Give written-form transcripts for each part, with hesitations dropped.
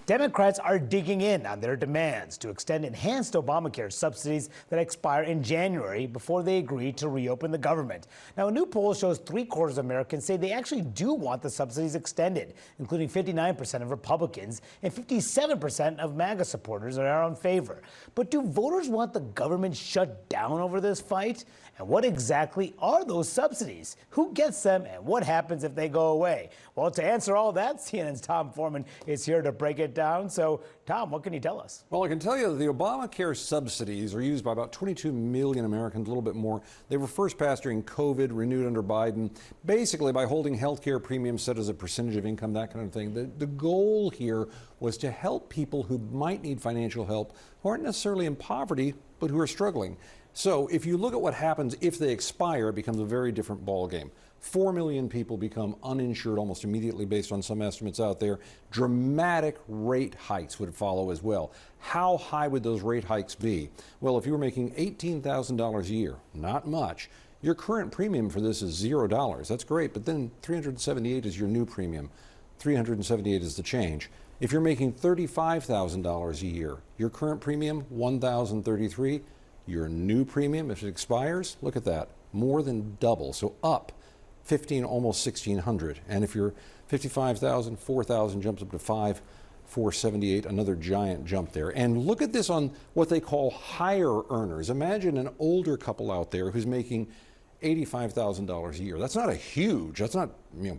Democrats are digging in on their demands to extend enhanced Obamacare subsidies that expire in January before they agree to reopen the government. Now, a new poll shows 3/4 of Americans say they actually do want the subsidies extended, including 59% of Republicans and 57% of MAGA supporters are in favor. But do voters want the government shut down over this fight? And what exactly are those subsidies? Who gets them and what happens if they go away? Well, to answer all that, CNN's Tom Foreman is here to break it down. So, Tom, what can you tell us? Well, I can tell you that the Obamacare subsidies are used by about 22 million Americans, a little bit more. They were first passed during COVID, renewed under Biden, basically by holding health care premiums set as a percentage of income, that kind of thing. The goal here was to help people who might need financial help, who aren't necessarily in poverty, but who are struggling. So if you look at what happens if they expire, it becomes a very different ballgame. 4 million people become uninsured almost immediately based on some estimates out there. Dramatic rate hikes would follow as well. How high would those rate hikes be? Well, if you were making $18,000 a year, not much, your current premium for this is $0. That's great, but then $378 is your new premium. $378 is the change. If you're making $35,000 a year, your current premium, $1,033. Your new premium, if it expires, look at that, more than double, so up 15, almost 1,600. And if you're 55,000, 4,000 jumps up to 5,478, another giant jump there. And look at this on what they call higher earners. Imagine an older couple out there who's making $85,000 a year. That's not a huge, that's not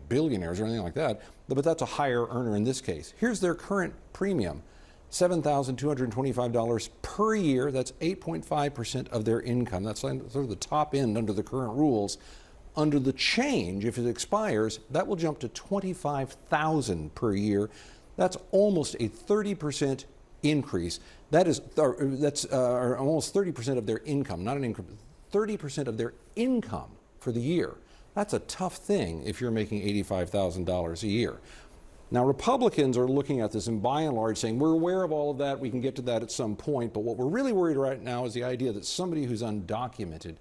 billionaires or anything like that, but that's a higher earner in this case. Here's their current premium. $7,225 per year. That's 8.5% of their income. That's sort of the top end under the current rules. Under the change, if it expires, that will jump to $25,000 per year. That's almost a 30% increase. That's almost 30% of their income, not an income, 30% of their income for the year. That's a tough thing if you're making $85,000 a year. Now, Republicans are looking at this and by and large saying, we're aware of all of that, we can get to that at some point, but what we're really worried right now is the idea that somebody who's undocumented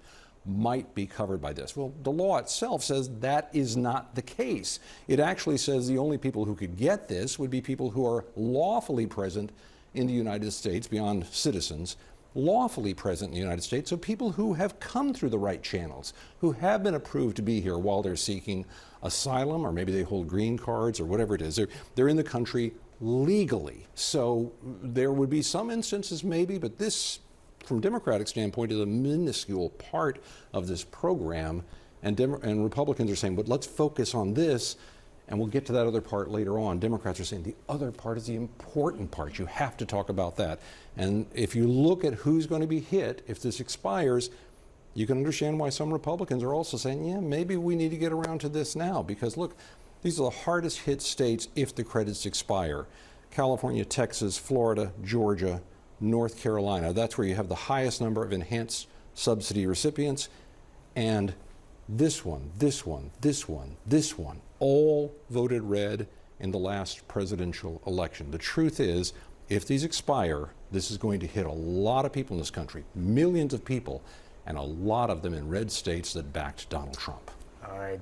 might be covered by this. Well, the law itself says that is not the case. It actually says the only people who could get this would be people who are lawfully present in the United States, beyond citizens, lawfully present in the United States, so people who have come through the right channels, who have been approved to be here while they're seeking asylum, or maybe they hold green cards or whatever it is. They're in the country legally. So there would be some instances maybe, but this, from a Democratic standpoint, is a minuscule part of this program. And Republicans are saying, but let's focus on this, and we'll get to that other part later on. Democrats are saying the other part is the important part. You have to talk about that. And if you look at who's going to be hit if this expires, you can understand why some Republicans are also saying, yeah, maybe we need to get around to this now. Because look, these are the hardest hit states if the credits expire. California, Texas, Florida, Georgia, North Carolina. That's where you have the highest number of enhanced subsidy recipients. And this one, this one, this one, this one, all voted red in the last presidential election. The truth is, if these expire, this is going to hit a lot of people in this country, millions of people, and a lot of them in red states that backed Donald Trump. All right.